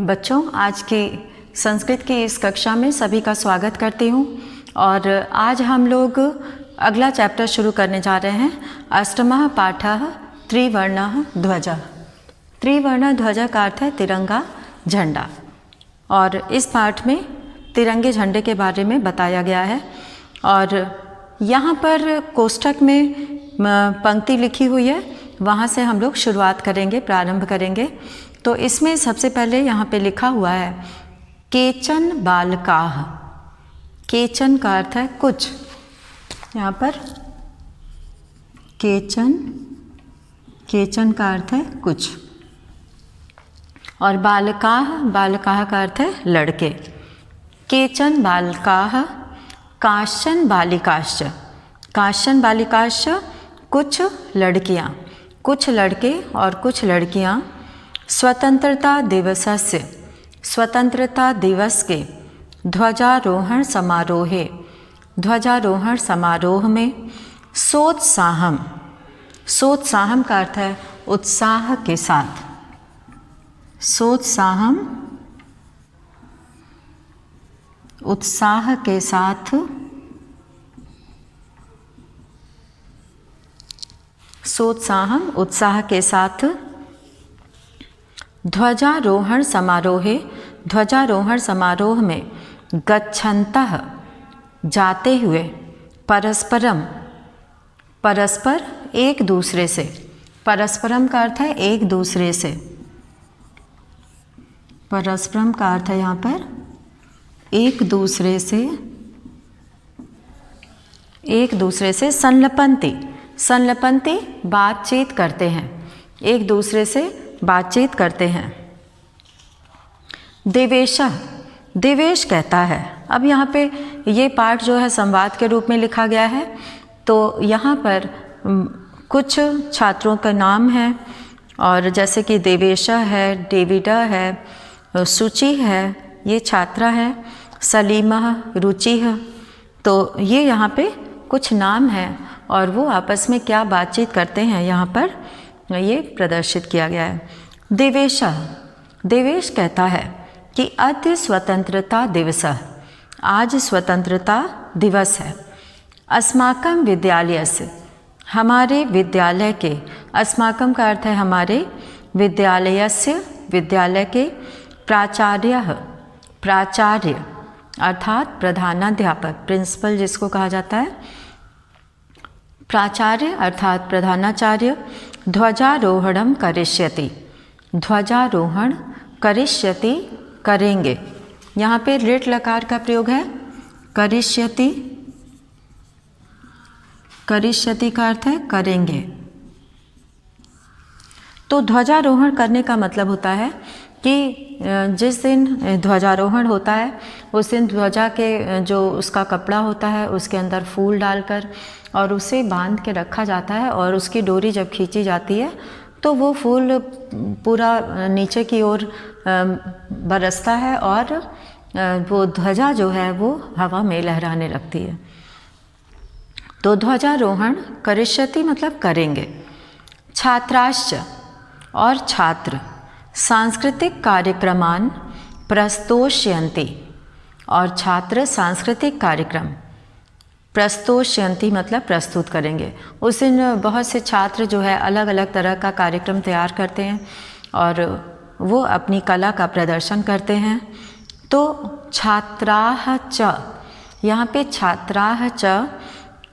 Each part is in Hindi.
बच्चों, आज की संस्कृत की इस कक्षा में सभी का स्वागत करती हूँ। और आज हम लोग अगला चैप्टर शुरू करने जा रहे हैं। अष्टमः पाठः त्रिवर्णः ध्वजः। त्रिवर्ण ध्वज का अर्थ है तिरंगा झंडा। और इस पाठ में तिरंगे झंडे के बारे में बताया गया है। और यहाँ पर कोष्ठक में पंक्ति लिखी हुई है, वहाँ से हम लोग शुरुआत करेंगे, प्रारंभ करेंगे। तो इसमें सबसे पहले यहाँ पे लिखा हुआ है केचन बालकाः। केचन का अर्थ है कुछ, यहाँ पर केचन, केचन का अर्थ है कुछ, और बालकाः, बालकाः का अर्थ है लड़के। केचन बालकाः काश्चन बालिकाश्च। काश्चन बालिकाश्च कुछ लड़कियाँ, कुछ लड़के और कुछ लड़कियाँ स्वतंत्रता दिवसस्य, स्वतंत्रता दिवस के ध्वजारोहण समारोहे, ध्वजारोहण समारोह में सोत्साहम, सोत्साहम का अर्थ है उत्साह के साथ, सोत्साहम उत्साह के साथ, सोत्साहम उत्साह के साथ ध्वजारोहण समारोहे, ध्वजारोहण समारोह में गच्छन्तः जाते हुए, परस्परम, परस्पर एक दूसरे से, परस्परम का अर्थ है एक दूसरे से, परस्परम का अर्थ है यहाँ पर एक दूसरे से, एक दूसरे से संलपन्ति, संलपन्ति बातचीत करते हैं, एक दूसरे से बातचीत करते हैं। देवेशः, देवेश कहता है। अब यहाँ पे ये पाठ जो है संवाद के रूप में लिखा गया है। तो यहाँ पर कुछ छात्रों का नाम है, और जैसे कि देवेशा है, डेविडा है, सुचि है, ये छात्रा है, सलीमा, रुचि है। तो ये यहाँ पे कुछ नाम हैं और वो आपस में क्या बातचीत करते हैं यहाँ पर ये प्रदर्शित किया गया है। देवेशः, देवेश कहता है कि अद्य स्वतंत्रता दिवस, आज स्वतंत्रता दिवस है। अस्माकं विद्यालयस्य, हमारे विद्यालय के, अस्माकं का अर्थ है हमारे, विद्यालयस्य, विद्यालय के, प्राचार्यः, प्राचार्य अर्थात प्रधानाध्यापक, प्रिंसिपल जिसको कहा जाता है, प्राचार्य अर्थात प्रधानाचार्य ध्वजारोहणम करिष्यति, ध्वजारोहण करिष्यति करेंगे। यहाँ पे लिट लकार का प्रयोग है, करिष्यति, करिष्यति का अर्थ है करेंगे। तो ध्वजारोहण करने का मतलब होता है कि जिस दिन ध्वजारोहण होता है उस दिन ध्वजा के जो उसका कपड़ा होता है उसके अंदर फूल डालकर और उसे बांध के रखा जाता है, और उसकी डोरी जब खींची जाती है तो वो फूल पूरा नीचे की ओर बरसता है और वो ध्वजा जो है वो हवा में लहराने लगती है। तो ध्वजारोहण करिष्यति मतलब करेंगे। छात्राश्च, और छात्र, सांस्कृतिक कार्यक्रमान प्रस्तोष्यन्ति, और छात्र सांस्कृतिक कार्यक्रम, प्रस्तोष्यन्ति मतलब प्रस्तुत करेंगे। उस दिन बहुत से छात्र जो है अलग अलग तरह का कार्यक्रम तैयार करते हैं और वो अपनी कला का प्रदर्शन करते हैं। तो छात्राः च, यहाँ पे छात्राः च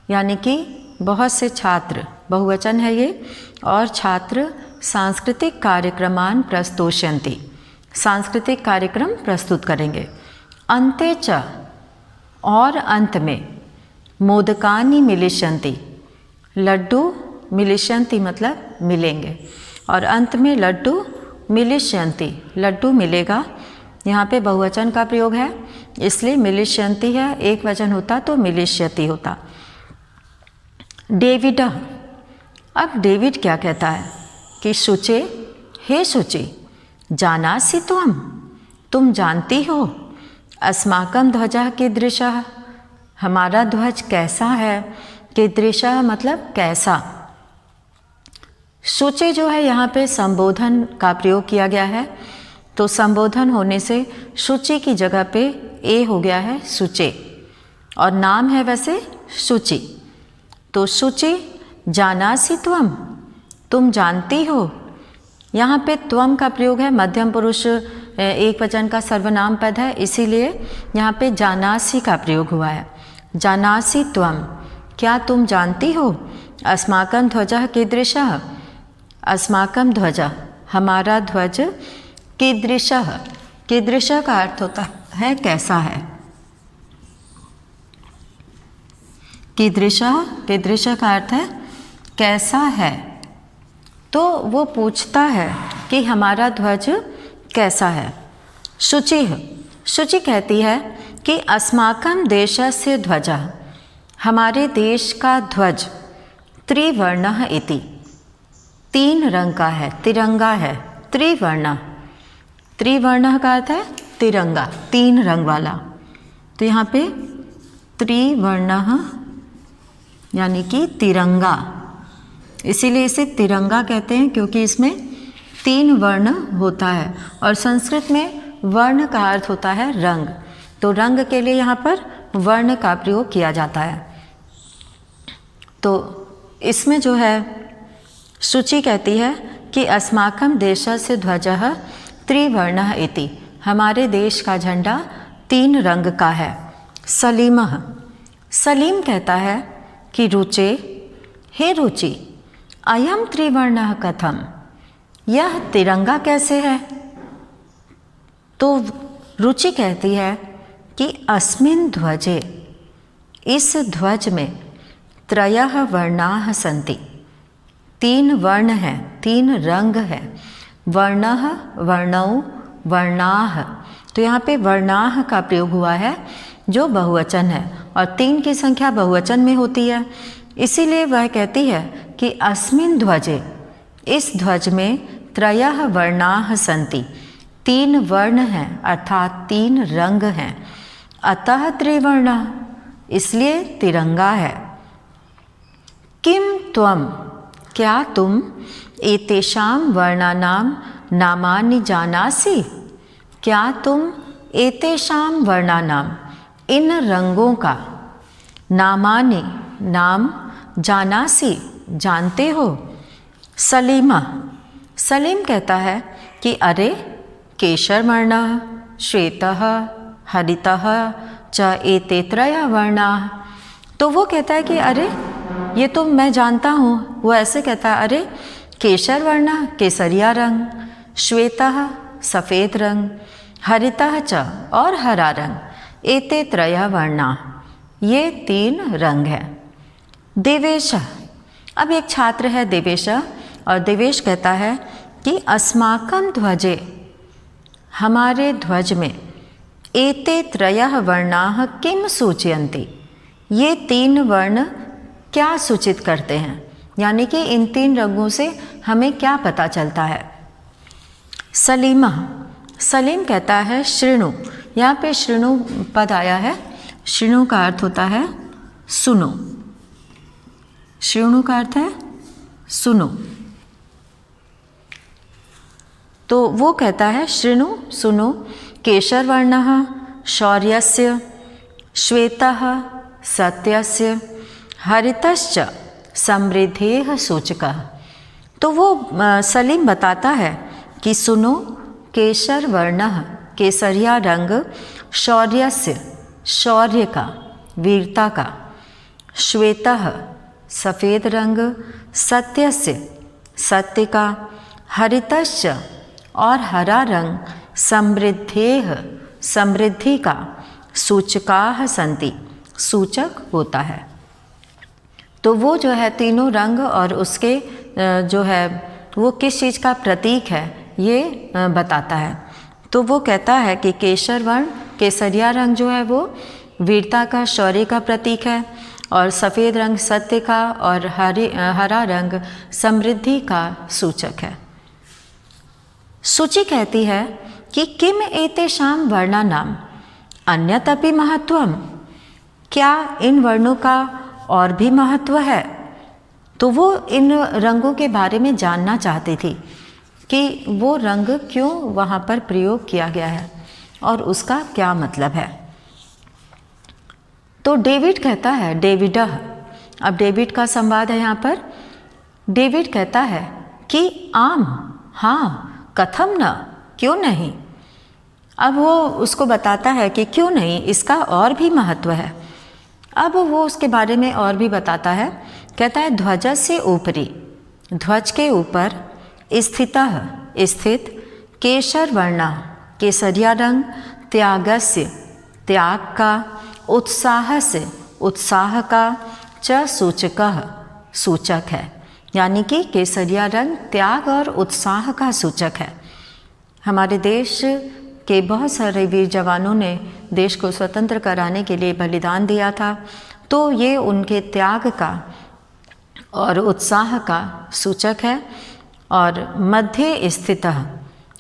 यानी कि बहुत से छात्र, बहुवचन है ये, और छात्र सांस्कृतिक कार्यक्रमान प्रस्तोष्यन्ति, सांस्कृतिक कार्यक्रम प्रस्तुत करेंगे। अन्ते च, और अंत में, मोदकानि मिलिष्यन्ति, लड्डू मिलिष्यन्ति मतलब मिलेंगे, और अंत में लड्डू मिलिष्यन्ति, लड्डू मिलेगा। यहाँ पे बहुवचन का प्रयोग है इसलिए मिलिष्यन्ति है, एक वचन होता तो मिलिष्यति होता। डेविड, अब डेविड क्या कहता है कि शुचे, हे शुचि, जानासि त्वं, तुम जानती हो, अस्माकं ध्वजः कीदृशः, हमारा ध्वज कैसा है, कीदृशः मतलब कैसा। शुचि जो है यहाँ पे संबोधन का प्रयोग किया गया है तो संबोधन होने से शुचि की जगह पे ए हो गया है शुचे, और नाम है वैसे शुचि। तो शुचि जानासि त्वम, तुम जानती हो। यहाँ पे त्वम का प्रयोग है, मध्यम पुरुष एक वचन का सर्वनाम पद है, इसीलिए यहाँ पे जानासि का प्रयोग हुआ है। जानासि त्वम, क्या तुम जानती हो। अस्माकं ध्वजः कीदृशः, अस्माकं ध्वजः, हमारा ध्वज, कीदृशः, कीदृशः का अर्थ होता है कैसा है। कीदृशः, कीदृशः का अर्थ है कैसा है। तो वो पूछता है कि हमारा ध्वज कैसा है। शुचि, शुचि कहती है कि अस्माकं देशस्य ध्वजः, हमारे देश का ध्वज, त्रिवर्णः इति, 3 रंग का है, तिरंगा है। त्रिवर्ण, त्रिवर्ण का अर्थ है तिरंगा, 3 रंग वाला। तो यहाँ पे त्रिवर्णः यानी कि तिरंगा, इसीलिए इसे तिरंगा कहते हैं क्योंकि इसमें 3 वर्ण होता है। और संस्कृत में वर्ण का अर्थ होता है रंग, तो रंग के लिए यहाँ पर वर्ण का प्रयोग किया जाता है। तो इसमें जो है शुचि कहती है कि अस्माकं देशस्य ध्वजः त्रिवर्णः इति, हमारे देश का झंडा 3 रंग का है। सलीमः, सलीम कहता है कि रुचे, हे रुचि, अयम त्रिवर्णः कथम, यह तिरंगा कैसे है। तो रुचि कहती है कि अस्मिन् ध्वजे, इस ध्वज में, त्रयः वर्णाः सन्ति, 3 वर्ण हैं, 3 रंग हैं। वर्णः, वर्णौ, वर्णाः, तो यहाँ पे वर्णाः का प्रयोग हुआ है जो बहुवचन है, और 3 की संख्या बहुवचन में होती है। इसीलिए वह कहती है कि अस्मिन् ध्वजे, इस ध्वज में, त्रयः वर्णाः सन्ति, 3 वर्ण हैं अर्थात 3 रंग हैं। अतः त्रिवर्णः, इसलिए तिरंगा है। किम त्वम, क्या तुम, एतेषां वर्णानां नामानि जानासि, क्या तुम एतेषां वर्णानां, इन रंगों का, नामानि, नाम, जानासि, जानते हो। सलीमा, सलीम कहता है कि अरे केशर वर्णः, श्वेतः, हरितः च एते 3 वर्णाः। तो वो कहता है कि अरे ये तो मैं जानता हूँ। वो ऐसे कहता है, अरे केशर वर्णः, केसरिया रंग, श्वेतः, सफ़ेद रंग, हरितः च, और हरा रंग, एते 3 वर्णाः, ये 3 रंग हैं। देवेश, अब एक छात्र है देवेश, और देवेश कहता है कि अस्माकं ध्वजे, हमारे ध्वज में, एते 3 वर्णाः किम सूचयन्ति, ये 3 वर्ण क्या सूचित करते हैं, यानी कि इन 3 रंगों से हमें क्या पता चलता है। सलीमा, सलीम कहता है शृणु, यहाँ पे शृणु पद आया है। शृणु का अर्थ होता है सुनो, शृणु का अर्थ है सुनो। तो वो कहता है शृणु, सुनो, केशर वर्णः शौर्यस्य, श्वेतः सत्यस्य, हरितश्च समृद्धेः सूचकः। तो वो सलीम बताता है कि सुनो, केशर वर्णः, केसरिया रंग, शौर्यस्य, शौर्य का, वीरता का, श्वेतः, सफ़ेद रंग, सत्यस्य, सत्य का, हरितश्च, और हरा रंग, समृद्धेः, समृद्धि का, सूचकाः सन्ति, सूचक होता है। तो वो जो है तीनों रंग और उसके जो है वो किस चीज़ का प्रतीक है ये बताता है। तो वो कहता है कि केशर वर्ण, केसरिया रंग जो है वो वीरता का, शौर्य का प्रतीक है, और सफ़ेद रंग सत्य का, और हरा रंग समृद्धि का सूचक है। सूची कहती है कि किम एतेषां वर्णानां अन्यतपि महत्वम, क्या इन वर्णों का और भी महत्व है। तो वो इन रंगों के बारे में जानना चाहती थी कि वो रंग क्यों वहाँ पर प्रयोग किया गया है और उसका क्या मतलब है। तो डेविड कहता है, डेविडः, अब डेविड का संवाद है यहाँ पर। डेविड कहता है कि आम, हाँ, कथम न, क्यों नहीं। अब वो उसको बताता है कि क्यों नहीं, इसका और भी महत्व है। अब वो उसके बारे में और भी बताता है। कहता है ध्वजस्य ऊपरी, ध्वज के ऊपर स्थितः, स्थित, केसर वर्णा, केसरिया रंग, त्यागस्य, त्याग का, उत्साहस्य, उत्साह का, च सूचकः, सूचक है। यानी कि केसरिया रंग त्याग और उत्साह का सूचक है। हमारे देश के बहुत सारे वीर जवानों ने देश को स्वतंत्र कराने के लिए बलिदान दिया था, तो ये उनके त्याग का और उत्साह का सूचक है। और मध्य स्थितः,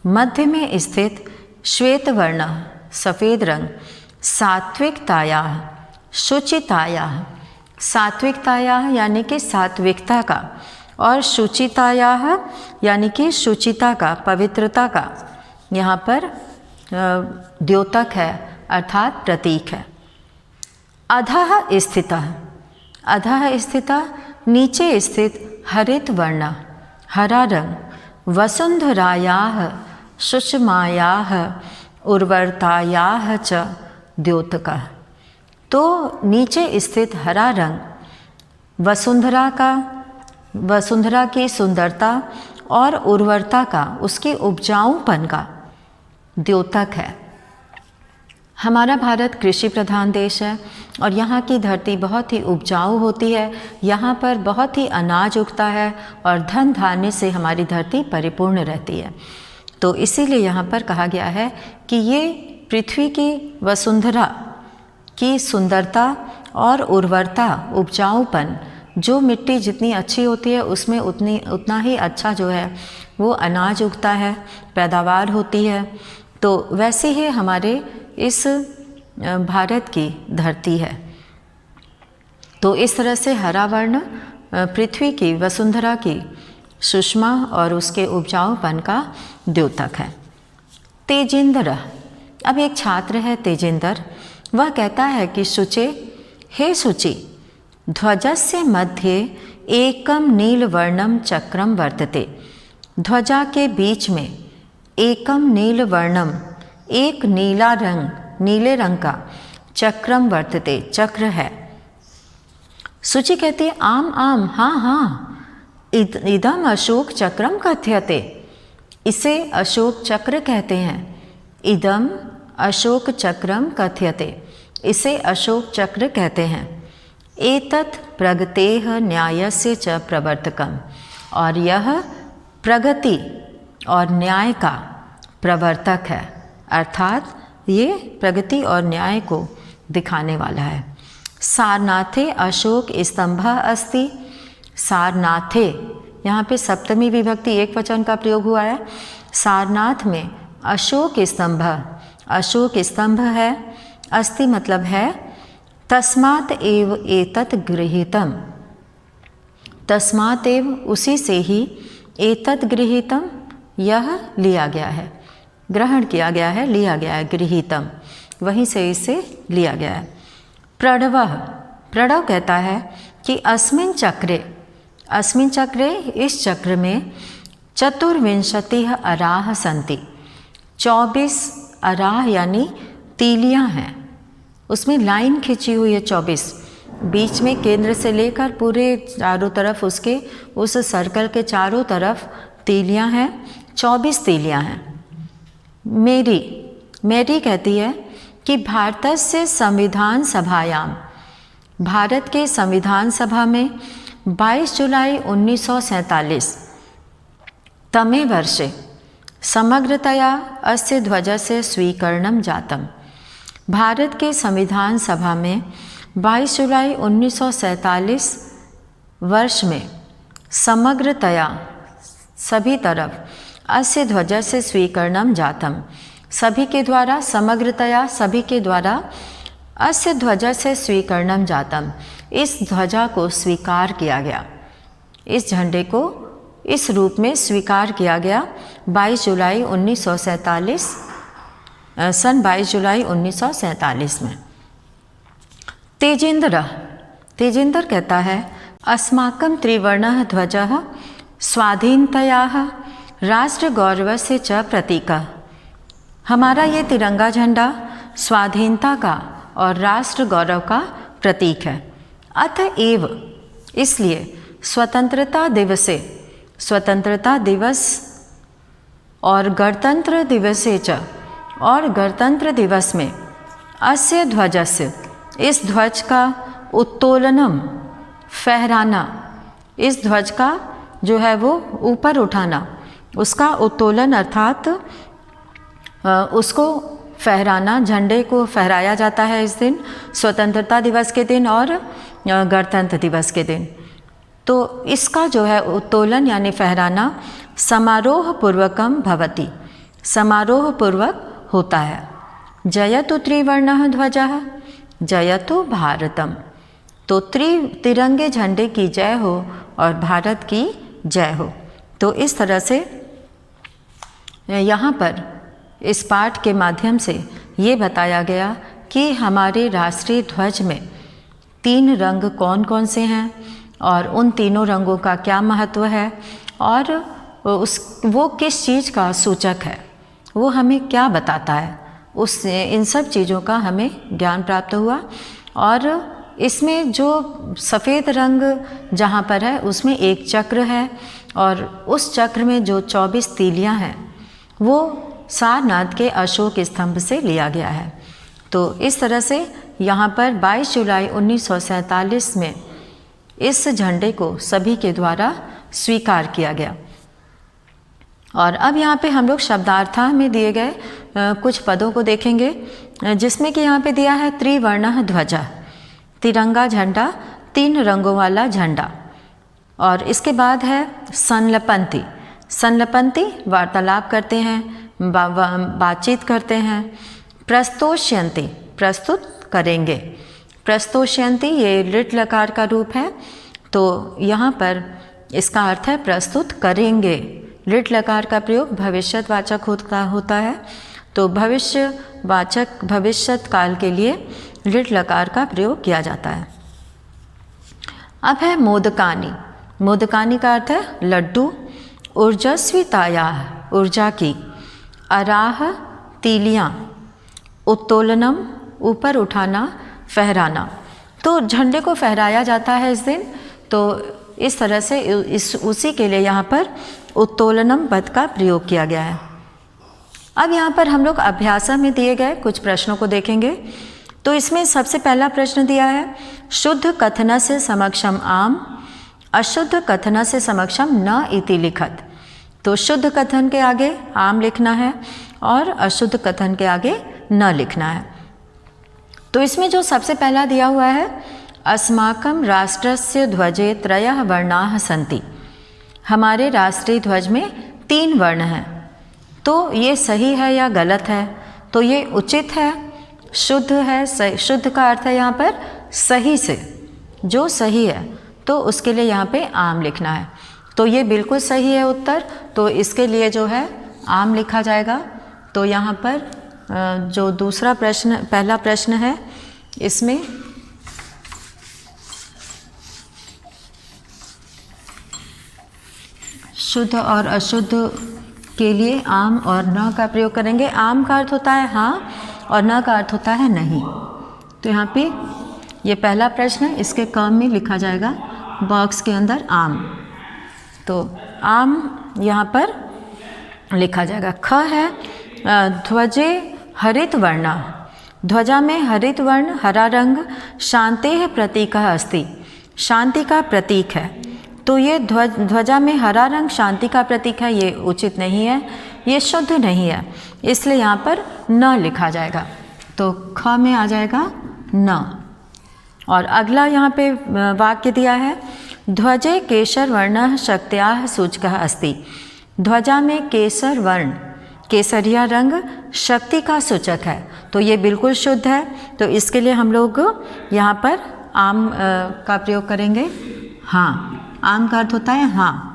मध्य में स्थित, श्वेत वर्ण, सफ़ेद रंग, सात्विकताया, शुचिताया, सात्विकताया यानी कि सात्विकता का, और शुचिताया यानी कि शुचिता का, पवित्रता का यहाँ पर द्योतक है अर्थात प्रतीक है। अधः स्थितः, अधः स्थितः, नीचे स्थित, हरित वर्ण, हरा रंग, वसुंधरायाः, सुषमायाः, उर्वरतायाः च द्योतकः। तो नीचे स्थित हरा रंग वसुंधरा का, वसुंधरा की सुंदरता और उर्वरता का, उसके उपजाऊपन का द्योतक है। हमारा भारत कृषि प्रधान देश है और यहाँ की धरती बहुत ही उपजाऊ होती है। यहाँ पर बहुत ही अनाज उगता है और धन धान्य से हमारी धरती परिपूर्ण रहती है। तो इसीलिए यहाँ पर कहा गया है कि ये पृथ्वी की वसुंधरा की सुंदरता और उर्वरता, उपजाऊपन, जो मिट्टी जितनी अच्छी होती है उसमें उतना ही अच्छा जो है वो अनाज उगता है, पैदावार होती है। तो वैसे ही हमारे इस भारत की धरती है। तो इस तरह से हरा वर्ण पृथ्वी की, वसुंधरा की सुषमा और उसके उपजाऊपन का द्योतक है। तेजेंद्र, अब एक छात्र है तेजेंद्र, वह कहता है कि शुचे, हे शुचि, ध्वजस्य मध्ये एकम नीलवर्णम चक्रम वर्तते। ध्वजा के बीच में एकम नीलवर्णम, एक नीला रंग, नीले रंग का, चक्रम वर्तते, चक्र है। शुचि कहती है आम आम, हाँ हाँ, इदम अशोक चक्रम कथ्यते, इसे अशोक चक्र कहते हैं। इदम अशोक चक्रम कथ्यते, इसे अशोक चक्र कहते हैं। एतत् प्रगतेः न्यायस्य च प्रवर्तकम, और यह प्रगति और न्याय का प्रवर्तक है, अर्थात ये प्रगति और न्याय को दिखाने वाला है। सारनाथे अशोक स्तंभः अस्ति। सारनाथे, यहाँ पे सप्तमी विभक्ति एक वचन का प्रयोग हुआ है। सारनाथ में अशोक स्तंभ, अशोक स्तंभ है। अस्ति मतलब है। तस्मात् एव एतत् गृहीतम, तस्मात् एव उसी से ही, एतत् गृहीतम यह लिया गया है, ग्रहण किया गया है, लिया गया है, गृहीतम वहीं से इसे लिया गया है। प्रणवः, प्रणव कहता है कि अस्मिन् चक्रे, अस्मिन् चक्रे इस चक्र में चतुर्विंशतिः अराः सन्ति, 24 अराह यानी तीलियां हैं, उसमें लाइन खिंची हुई है 24, बीच में केंद्र से लेकर पूरे चारों तरफ उसके, उस सर्कल के चारों तरफ तीलियां हैं, 24 तीलियां हैं। मेरी, मेरी कहती है कि भारतस्य संविधान सभायाम, भारत के संविधान सभा में 22 जुलाई 1947 तमे वर्षे समग्रतया अस्य ध्वजस्य स्वीकरणं जातम। भारत के संविधान सभा में 22 जुलाई 1947 वर्ष में समग्रतया, सभी तरफ, अस्य ध्वजस्य स्वीकरणं जातम, सभी के द्वारा, समग्रतया सभी के द्वारा, अस्य ध्वजस्य स्वीकरणं जातम, इस ध्वजा को स्वीकार किया गया, इस झंडे को, इस रूप में स्वीकार किया गया 22 जुलाई 1947 सन 22 जुलाई 1947 में। तेजेंद्र कहता है अस्माकं त्रिवर्णः ध्वजः स्वाधीनतयाः राष्ट्रगौरवस्य च प्रतीकः। हमारा ये तिरंगा झंडा स्वाधीनता का और राष्ट्र गौरव का प्रतीक है। अतएव इसलिए स्वतंत्रता दिवस और गणतंत्र दिवसे च और गणतंत्र दिवस में अस्य ध्वजस्य इस ध्वज का उत्तोलनम फहराना, इस ध्वज का जो है वो ऊपर उठाना, उसका उत्तोलन अर्थात उसको फहराना, झंडे को फहराया जाता है इस दिन, स्वतंत्रता दिवस के दिन और गणतंत्र दिवस के दिन। तो इसका जो है उत्तोलन यानी फहराना समारोह पूर्वकम भवति, समारोह पूर्वक होता है। जयतु त्रिवर्णः ध्वजः जयतु भारतम। तो तिरंगे झंडे की जय हो और भारत की जय हो। तो इस तरह से यहाँ पर इस पाठ के माध्यम से ये बताया गया कि हमारे राष्ट्रीय ध्वज में 3 रंग कौन कौन से हैं और उन तीनों रंगों का क्या महत्व है और वो किस चीज़ का सूचक है, वो हमें क्या बताता है, इन सब चीज़ों का हमें ज्ञान प्राप्त हुआ। और इसमें जो सफ़ेद रंग जहाँ पर है उसमें एक चक्र है और उस चक्र में जो 24 तीलियाँ हैं वो सारनाथ के अशोक स्तंभ से लिया गया है। तो इस तरह से यहाँ पर 22 जुलाई 1947 में इस झंडे को सभी के द्वारा स्वीकार किया गया। और अब यहाँ पे हम लोग शब्दार्थ में दिए गए कुछ पदों को देखेंगे, जिसमें कि यहाँ पे दिया है त्रिवर्णः ध्वजा, तिरंगा झंडा, 3 रंगों वाला झंडा। और इसके बाद है संलपंती। संलपंती वार्तालाप करते हैं, बातचीत करते हैं। प्रस्तोष्यन्ति प्रस्तुत करेंगे। प्रस्तोष्यन्ति ये लिट लकार का रूप है, तो यहाँ पर इसका अर्थ है प्रस्तुत करेंगे। लिट लकार का प्रयोग भविष्यवाचक होता है, तो भविष्यवाचक भविष्यत काल के लिए लिट लकार का प्रयोग किया जाता है। अब है मोदकानी। मोदकानी का अर्थ है लड्डू। ऊर्जस्विताया ऊर्जा की, अराह तीलियाँ, उत्तोलनम ऊपर उठाना, फहराना। तो झंडे को फहराया जाता है इस दिन, तो इस तरह से उसी के लिए यहाँ पर उत्तोलनम पद का प्रयोग किया गया है। अब यहाँ पर हम लोग अभ्यास में दिए गए कुछ प्रश्नों को देखेंगे। तो इसमें सबसे पहला प्रश्न दिया है शुद्ध कथन से समक्षम आम, अशुद्ध कथन से समक्षम न इति लिखत। तो शुद्ध कथन के आगे आम लिखना है और अशुद्ध कथन के आगे न लिखना है। तो इसमें जो सबसे पहला दिया हुआ है अस्माकं राष्ट्रस्य ध्वजे त्रयः वर्णाः सन्ति। हमारे राष्ट्रीय ध्वज में 3 वर्ण हैं। तो ये सही है या गलत है? तो ये उचित है, शुद्ध है। शुद्ध का अर्थ है यहाँ पर सही से, जो सही है, तो उसके लिए यहाँ पे आम लिखना है। तो ये बिल्कुल सही है उत्तर, तो इसके लिए जो है आम लिखा जाएगा। तो यहाँ पर जो दूसरा प्रश्न, पहला प्रश्न है, इसमें शुद्ध और अशुद्ध के लिए आम और न का प्रयोग करेंगे। आम का अर्थ होता है हाँ और न का अर्थ होता है नहीं। तो यहाँ पे ये पहला प्रश्न है, इसके क्रम में लिखा जाएगा बॉक्स के अंदर आम। तो आम यहाँ पर लिखा जाएगा। ख है ध्वजे हरित वर्णा। ध्वजा में हरित वर्ण, हरा रंग, शांतेः प्रतीकः अस्ति। शांति का प्रतीक है। तो ये ध्वजा में हरा रंग शांति का प्रतीक है, ये उचित नहीं है, ये शुद्ध नहीं है, इसलिए यहाँ पर न लिखा जाएगा। तो ख में आ जाएगा न। और अगला यहाँ पे वाक्य दिया है ध्वजे केसर वर्णः शक्त्याः सूचकः अस्ति। ध्वजा में केसर वर्ण, केसरिया रंग शक्ति का सूचक है। तो ये बिल्कुल शुद्ध है, तो इसके लिए हम लोग यहाँ पर आम का प्रयोग करेंगे। हाँ, आम का अर्थ होता है हाँ।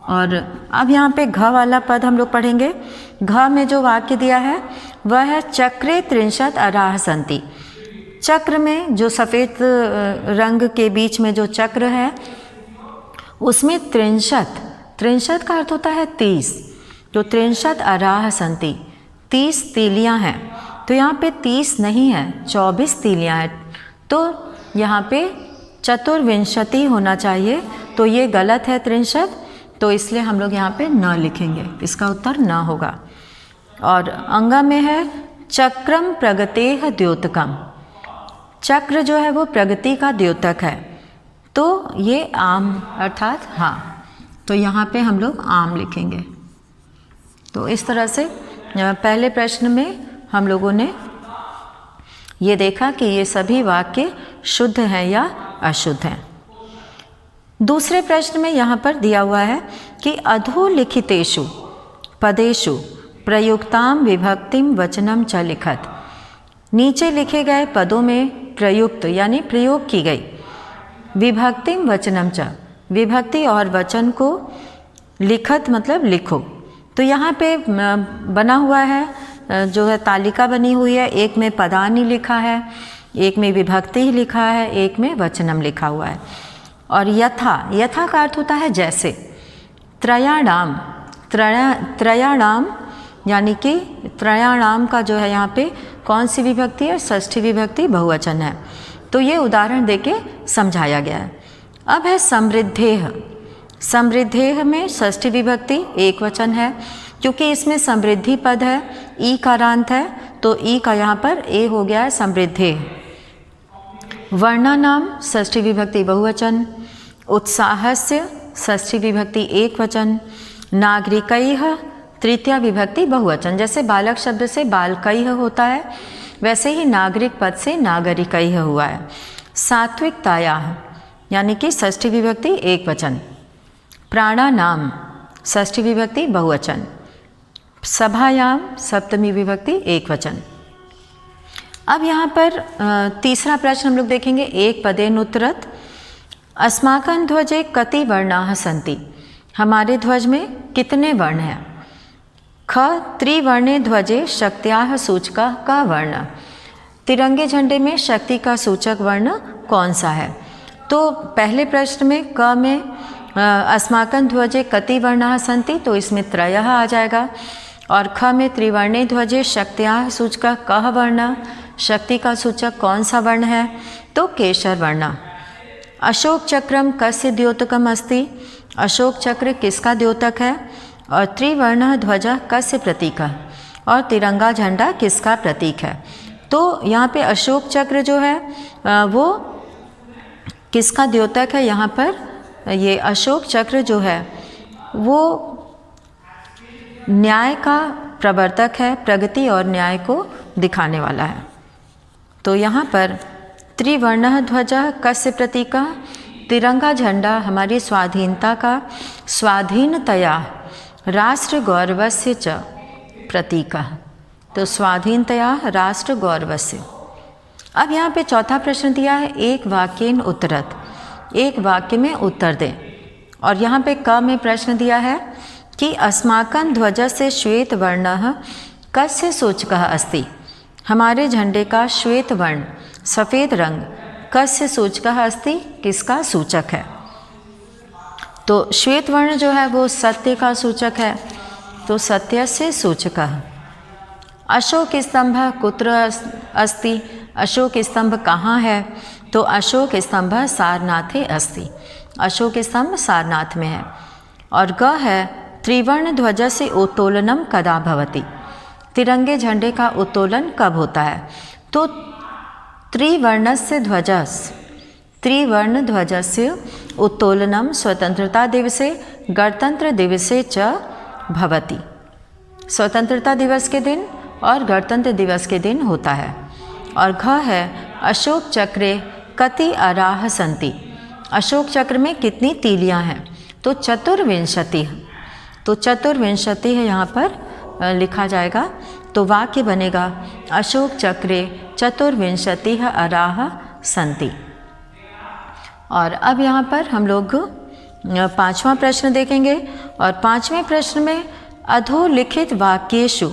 और अब यहाँ पे घ वाला पद हम लोग पढ़ेंगे। घ में जो वाक्य दिया है वह है चक्रे त्रिंशत अराह सन्ति। चक्र में जो सफ़ेद रंग के बीच में जो चक्र है उसमें त्रिंशत का अर्थ होता है 30। तो त्रिंशत अराह सन्ति, 30 तीलियाँ हैं। तो यहाँ पे 30 नहीं है, 24 तीलियाँ हैं। तो यहाँ पे चतुर्विंशति होना चाहिए, तो ये गलत है 63, तो इसलिए हम लोग यहाँ पे न लिखेंगे, इसका उत्तर न होगा। और अंगा में है चक्रम प्रगतेह द्योतकम। चक्र जो है वो प्रगति का द्योतक है, तो ये आम अर्थात हाँ, तो यहाँ पे हम लोग आम लिखेंगे। तो इस तरह से पहले प्रश्न में हम लोगों ने ये देखा कि ये सभी वाक्य शुद्ध हैं या अशुद्ध हैं। दूसरे प्रश्न में यहाँ पर दिया हुआ है कि अधोलिखितेषु पदेषु प्रयुक्ताम विभक्तिम वचनम च लिखत। नीचे लिखे गए पदों में प्रयुक्त यानी प्रयोग की गई विभक्तिम वचनम च, विभक्ति और वचन को लिखत मतलब लिखो। तो यहाँ पे बना हुआ है जो है तालिका बनी हुई है, एक में पदानि लिखा है, एक में विभक्ति ही लिखा है, एक में वचनम लिखा हुआ है। और यथा का अर्थ होता है जैसे। त्रयाणाम यानी कि त्रयाणाम का जो है यहाँ पे कौन सी विभक्ति है? षष्ठी विभक्ति बहुवचन है। तो ये उदाहरण देके समझाया गया है। अब है समृद्धेह। समृद्धेह में षष्ठी विभक्ति एक वचन है, क्योंकि इसमें समृद्धि पद है, ई कारांत है, तो ई का यहाँ पर ए हो गया है समृद्धेह। वर्णानाम षष्ठी विभक्ति बहुवचन, उत्साहस्य षष्ठी विभक्ति एक वचन, नागरिकैः तृतीया विभक्ति बहुवचन। जैसे बालक शब्द से बालकैः होता है, वैसे ही नागरिक पद से नागरिकैः हुआ है। सात्विकतायाः यानी कि षष्ठी विभक्ति एक वचन, प्राणानाम षष्ठी विभक्ति बहुवचन, सभायाम सप्तमी विभक्ति एक वचन। अब यहाँ पर तीसरा प्रश्न हम लोग देखेंगे, एक पदेन उत्तरत। अस्माकं ध्वजे कति वर्णाः सन्ति। हमारे ध्वज में कितने वर्ण हैं? ख त्रिवर्णे ध्वजे शक्त्याः सूचकः का वर्ण। तिरंगे झंडे में शक्ति का सूचक वर्ण कौन सा है? तो पहले प्रश्न में क में अस्माकं ध्वजे कति वर्णाः सन्ति, तो इसमें त्रयः आ जाएगा। और ख में त्रिवर्णे ध्वजे शक्त्याः सूचकः कः वर्ण, शक्ति का सूचक कौन सा वर्ण है? तो केशर वर्ण। अशोक चक्रम कस्य द्योतकम अस्ति। अशोक चक्र किसका द्योतक है? और त्रिवर्ण ध्वजा कस्य प्रतीक, और तिरंगा झंडा किसका प्रतीक है? तो यहाँ पे अशोक चक्र जो है वो किसका द्योतक है? यहाँ पर ये अशोक चक्र जो है वो न्याय का प्रवर्तक है, प्रगति और न्याय को दिखाने वाला है। तो यहाँ पर त्रिवर्ण ध्वजा कस्य प्रतीक, तिरंगा झंडा हमारी स्वाधीनता का, स्वाधीनतया राष्ट्र गौरवस्य च प्रतीक। तो स्वाधीनतया राष्ट्र गौरवस्य। अब यहाँ पे चौथा प्रश्न दिया है, एक वाक्येन उत्तरत। एक वाक्य में उत्तर दें। और यहाँ पे क में प्रश्न दिया है कि अस्माकं ध्वजस्य श्वेत वर्णः कस्य सूचकः अस्ति। हमारे झंडे का श्वेत वर्ण सफ़ेद रंग कस्य सूचकः अस्ति, किसका सूचक है? तो श्वेत वर्ण जो है वो सत्य का सूचक है, तो सत्यस्य सूचकः। अशोक स्तंभ कुत्र अस्ति। अशोक स्तंभ कहाँ है? तो अशोक स्तंभ सारनाथे अस्ति। अशोक स्तंभ सारनाथ में है। और ग है त्रिवर्ण ध्वजस्य उत्तोलनम कदा भवति। तिरंगे झंडे का उत्तोलन कब होता है? तो त्रिवर्णस्य ध्वजस्य उत्तोलनम स्वतंत्रता दिवसे गणतंत्र दिवसे च भवति। स्वतंत्रता दिवस के दिन और गणतंत्र दिवस के दिन होता है। और घ है अशोक चक्रे कति अराह सन्ति। अशोक चक्र में कितनी तीलियां हैं? तो चतुर्विंशति। तो चतुर्विंशति है यहाँ पर लिखा जाएगा। तो वाक्य बनेगा अशोक चक्रे चतुर्विंशति अराह सन्ति। और अब यहाँ पर हम लोग पांचवा प्रश्न देखेंगे और पांचवें प्रश्न में अधोलिखित वाक्येषु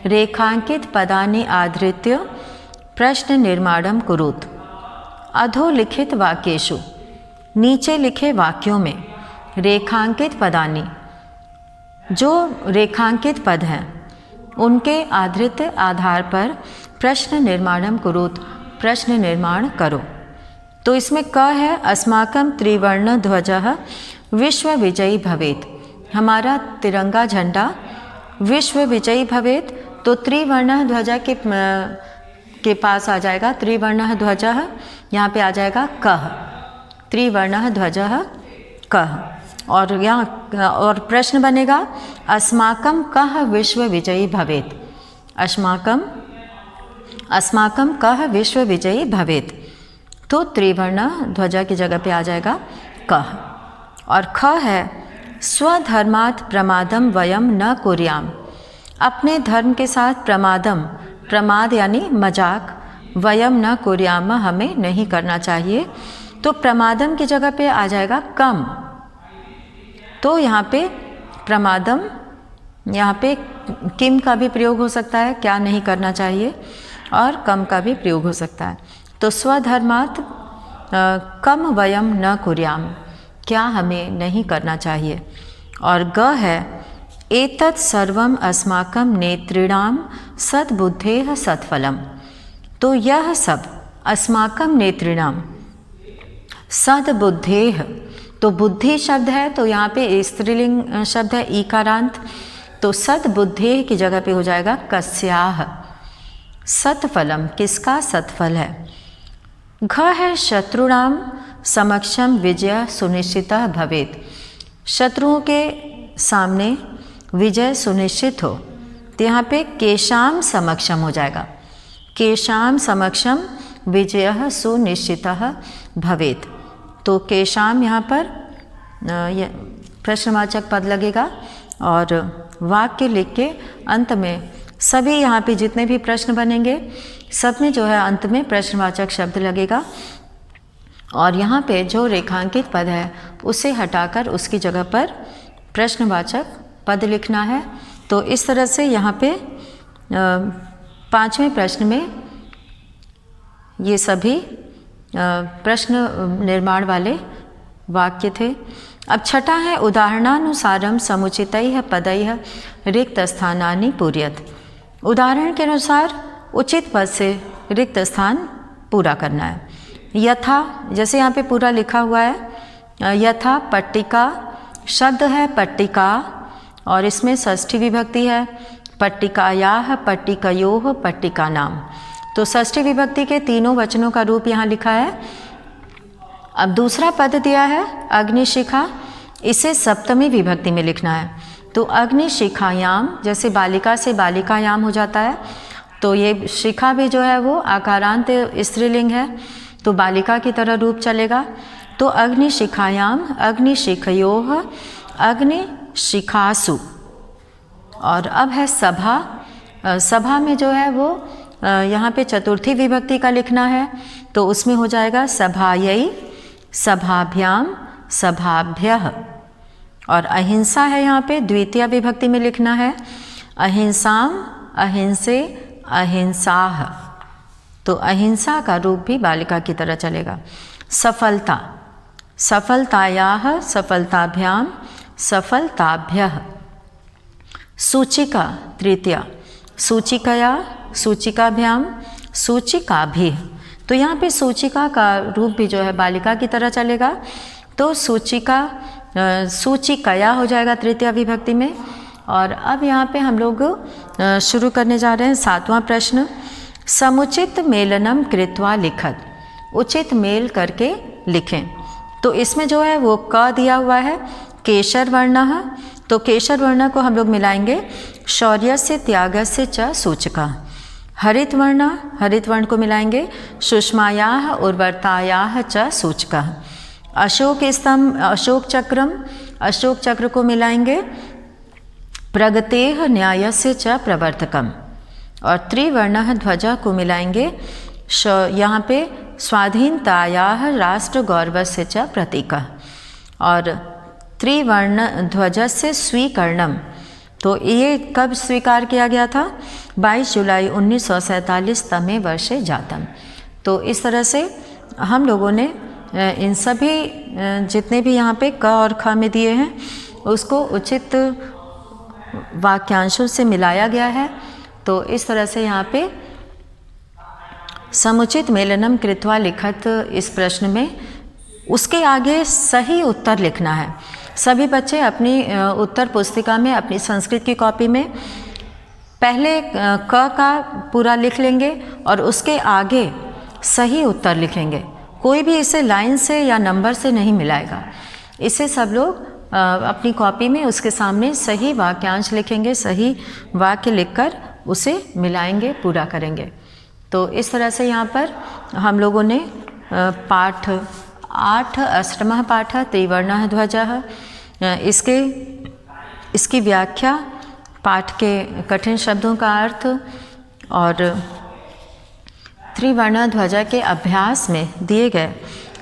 रेखांकित पदानि आधृत्य प्रश्न निर्माणम कुरुत। अधोलिखित वाक्येषु, नीचे लिखे वाक्यों में, रेखांकित पदानि, जो रेखांकित पद हैं उनके आधृत आधार पर प्रश्न निर्माणम कुरुत, प्रश्न निर्माण करो। तो इसमें क है अस्माकं त्रिवर्ण ध्वजः विश्व विजयी भवेत, हमारा तिरंगा झंडा विश्व विजयी भवेत। तो त्रिवर्ण ध्वजा के पास आ जाएगा त्रिवर्ण ध्वजः, यहाँ पे आ जाएगा कः, त्रिवर्ण ध्वजः कः। और यहाँ और प्रश्न बनेगा अस्माकं कः विश्व विजयी भवेत, अस्माकं कः विश्व विजयी भवेत। तो त्रिवर्ण ध्वजा की जगह पे आ जाएगा कः। और ख है स्वधर्मात् प्रमादम वयम न कुर्याम, अपने धर्म के साथ प्रमादम, प्रमाद यानी मजाक, वयम न कुर्याम हमें नहीं करना चाहिए। तो प्रमादम की जगह पे आ जाएगा कम। तो यहाँ पे प्रमादम, यहाँ पे किम का भी प्रयोग हो सकता है, क्या नहीं करना चाहिए, और कम का भी प्रयोग हो सकता है। तो स्वधर्मात् कम वयम न कुर्याम, क्या हमें नहीं करना चाहिए। और ग है एतत् सर्वम अस्माकं नेतॄणां सद्बुद्धेः सत्फलम। तो यह सब अस्माकं नेतॄणां सद्बुद्धेः, तो बुद्धि शब्द है तो यहाँ पे स्त्रीलिंग शब्द है ईकारांत, तो सद्बुद्धेः की जगह पे हो जाएगा कस्याः। सत्फलम, किसका सत्फल है। घ है शत्रुणाम समक्षम विजय सुनिश्चितः भवेत, शत्रुओं के सामने विजय सुनिश्चित हो। तो यहाँ पे केशाम समक्षम हो जाएगा, केशाम समक्षम विजय सुनिश्चितः भवेत। तो केशाम यहाँ पर प्रश्नवाचक पद लगेगा और वाक्य लिख के अंत में सभी यहाँ पे जितने भी प्रश्न बनेंगे सब में जो है अंत में प्रश्नवाचक शब्द लगेगा। और यहाँ पे जो रेखांकित पद है उसे हटाकर उसकी जगह पर प्रश्नवाचक पद लिखना है। तो इस तरह से यहाँ पे पांचवें प्रश्न में ये सभी प्रश्न निर्माण वाले वाक्य थे। अब छठा है उदाहरणानुसारम समुचितैः पदैः रिक्त स्थानानि पूरयत, उदाहरण के अनुसार उचित पद से रिक्त स्थान पूरा करना है। यथा, जैसे यहाँ पे पूरा लिखा हुआ है, यथा पट्टिका शब्द है पट्टिका और इसमें षष्ठी विभक्ति है, पट्टिकायाः पट्टिकयोः पट्टिका नाम। तो षष्ठी विभक्ति के तीनों वचनों का रूप यहाँ लिखा है। अब दूसरा पद दिया है अग्निशिखा, इसे सप्तमी विभक्ति में लिखना है। तो अग्निशिखायाम, जैसे बालिका से बालिकायाम हो जाता है, तो ये शिखा भी जो है वो आकारांत स्त्रीलिंग है, तो बालिका की तरह रूप चलेगा। तो अग्निशिखायाम अग्निशिखयोः अग्निशिखासु। और अब है सभा, सभा में जो है वो यहाँ पे चतुर्थी विभक्ति का लिखना है, तो उसमें हो जाएगा सभायै सभाभ्याम सभाभ्यः। और अहिंसा है यहाँ पे द्वितीय विभक्ति में लिखना है, अहिंसाम अहिंसे अहिंसाः। तो अहिंसा का रूप भी बालिका की तरह चलेगा। सफलता, सफलतायाः सफलताभ्याम सफलताभ्यः। सूचिका तृतीया, सूचिकया सूचिकाभ्याम सूचिकाभिः। तो यहाँ पे सूचिका का रूप भी जो है बालिका की तरह चलेगा, तो सूचिका सूचिकया हो जाएगा तृतीय विभक्ति में। और अब यहाँ पे हम लोग शुरू करने जा रहे हैं सातवां प्रश्न। समुचित मेलनम कृत्वा लिखत, उचित मेल करके लिखें। तो इसमें जो है वो क दिया हुआ है, केशर वर्ण, तो केशर वर्ण को हम लोग मिलाएंगे शौर्यस्य त्यागस्य च सूचका। हरित वर्ण, हरित वर्ण को मिलाएंगे सुषमायाः उर्वरतायाः च सूचका। अशोक स्तंभ अशोक चक्रम, अशोक चक्र को मिलाएंगे प्रगतेः न्यायस्य च प्रवर्तकम। और त्रिवर्ण ध्वजा को मिलाएंगे यहाँ पे स्वाधीनतायाः राष्ट्र गौरवस्य च प्रतीकः। और त्रिवर्ण ध्वजस्य स्वीकरणम। तो ये कब स्वीकार किया गया था? 22 जुलाई 1947 तमे वर्षे जातम। तो इस तरह से हम लोगों ने इन सभी जितने भी यहाँ पे क और ख में दिए हैं उसको उचित वाक्यांशों से मिलाया गया है। तो इस तरह से यहाँ पे समुचित मेलनम कृत्वा लिखत इस प्रश्न में उसके आगे सही उत्तर लिखना है। सभी बच्चे अपनी उत्तर पुस्तिका में अपनी संस्कृत की कॉपी में पहले क का पूरा लिख लेंगे और उसके आगे सही उत्तर लिखेंगे। कोई भी इसे लाइन से या नंबर से नहीं मिलाएगा। इसे सब लोग अपनी कॉपी में उसके सामने सही वाक्यांश लिखेंगे, सही वाक्य लिखकर उसे मिलाएंगे, पूरा करेंगे। तो इस तरह से यहाँ पर हम लोगों ने पाठ 8 अष्टमः पाठः त्रिवर्णः ध्वजः इसकी व्याख्या, पाठ के कठिन शब्दों का अर्थ और त्रिवर्ण ध्वजा के अभ्यास में दिए गए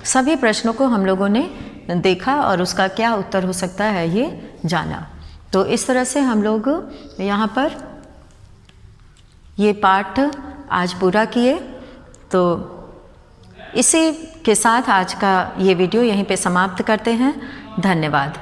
सभी प्रश्नों को हम लोगों ने देखा और उसका क्या उत्तर हो सकता है ये जाना। तो इस तरह से हम लोग यहाँ पर ये पाठ आज पूरा किए। तो इसी के साथ आज का ये वीडियो यहीं पे समाप्त करते हैं। धन्यवाद।